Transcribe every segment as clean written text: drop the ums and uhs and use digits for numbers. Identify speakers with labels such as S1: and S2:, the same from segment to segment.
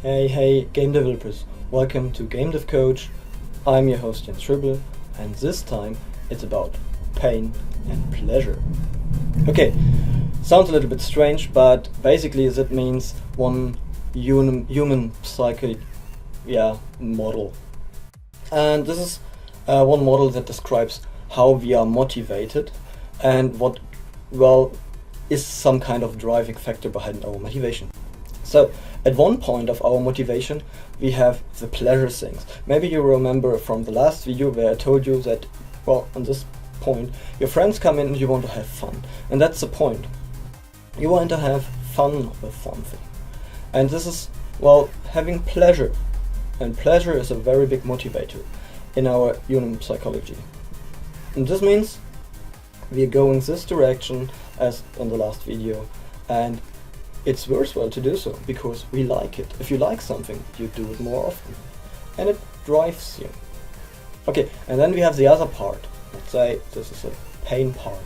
S1: Hey game developers, welcome to GameDevCoach. I'm your host Jens Schröbel, and this time it's about pain and pleasure. Okay, sounds a little bit strange, but basically that means one human psyche model. And this is one model that describes how we are motivated and what, is some kind of driving factor behind our motivation. So, at one point of our motivation, we have the pleasure things. Maybe you remember from the last video where I told you that, on this point, your friends come in and you want to have fun. And that's the point. You want to have fun with something. And this is, having pleasure. And pleasure is a very big motivator in our human psychology. And this means we are going this direction as in the last video, and it's worthwhile to do so because we like it. If you like something, you do it more often, and it drives you. Okay, and then we have the other part. Let's say this is a pain part.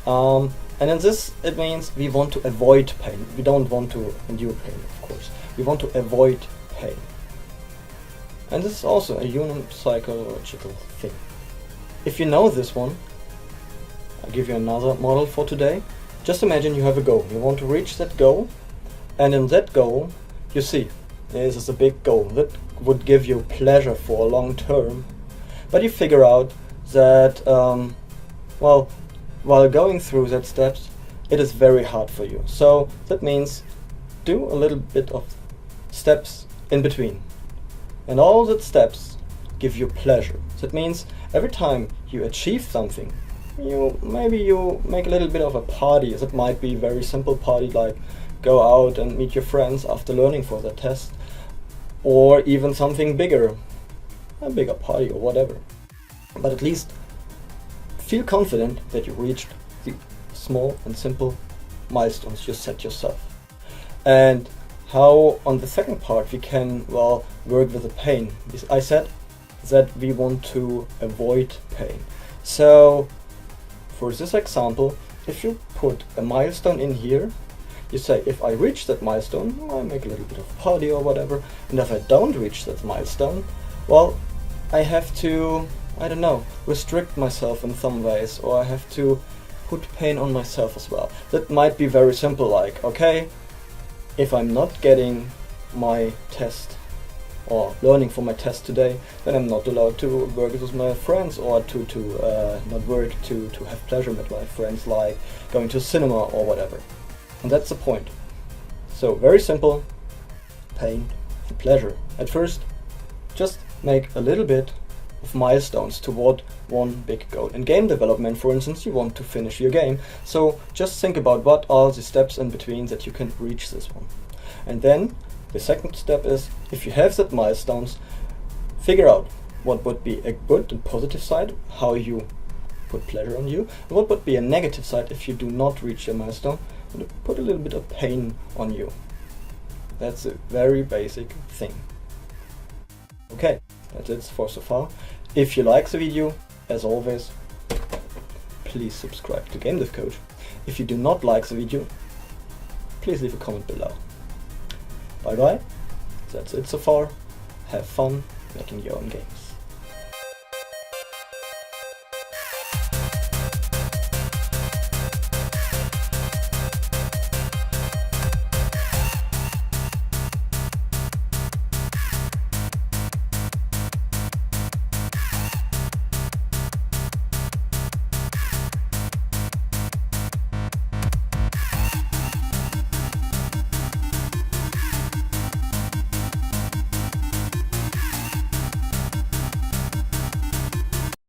S1: And in this, it means we want to avoid pain. We don't want to endure pain, of course. We want to avoid pain. And this is also a human psychological thing. If you know this one, I'll give you another model for today. Just imagine you have a goal. You want to reach that goal, and in that goal, you see, this is a big goal that would give you pleasure for a long term. But you figure out that, while going through that steps, it is very hard for you. So that means do a little bit of steps in between. And all the steps give you pleasure. That means every time you achieve something, maybe you make a little bit of a party. That might be a very simple party, like go out and meet your friends after learning for the test, or even something bigger, a bigger party or whatever. But at least feel confident that you reached the small and simple milestones you set yourself. And how on the second part we can work with the pain. I said that we want to avoid pain. So for this example, if you put a milestone in here, you say, if I reach that milestone, I make a little bit of a party or whatever, and if I don't reach that milestone, I have to, restrict myself in some ways, or I have to put pain on myself as well. That might be very simple, like, okay, if I'm not getting my test or learning for my test today, then I'm not allowed to work with my friends, or to not work to have pleasure with my friends, like going to cinema or whatever. And that's the point. So very simple, pain and pleasure. At first, just make a little bit of milestones toward one big goal. In game development, for instance, you want to finish your game, so just think about what are the steps in between that you can reach this one. And then the second step is, if you have that milestones, figure out what would be a good and positive side, how you put pleasure on you, and what would be a negative side if you do not reach your milestone, and put a little bit of pain on you. That's a very basic thing. Okay, that's it for so far. If you like the video, as always, please subscribe to GameDevCoach. If you do not like the video, please leave a comment below. Bye bye, that's it so far. Have fun making your own games.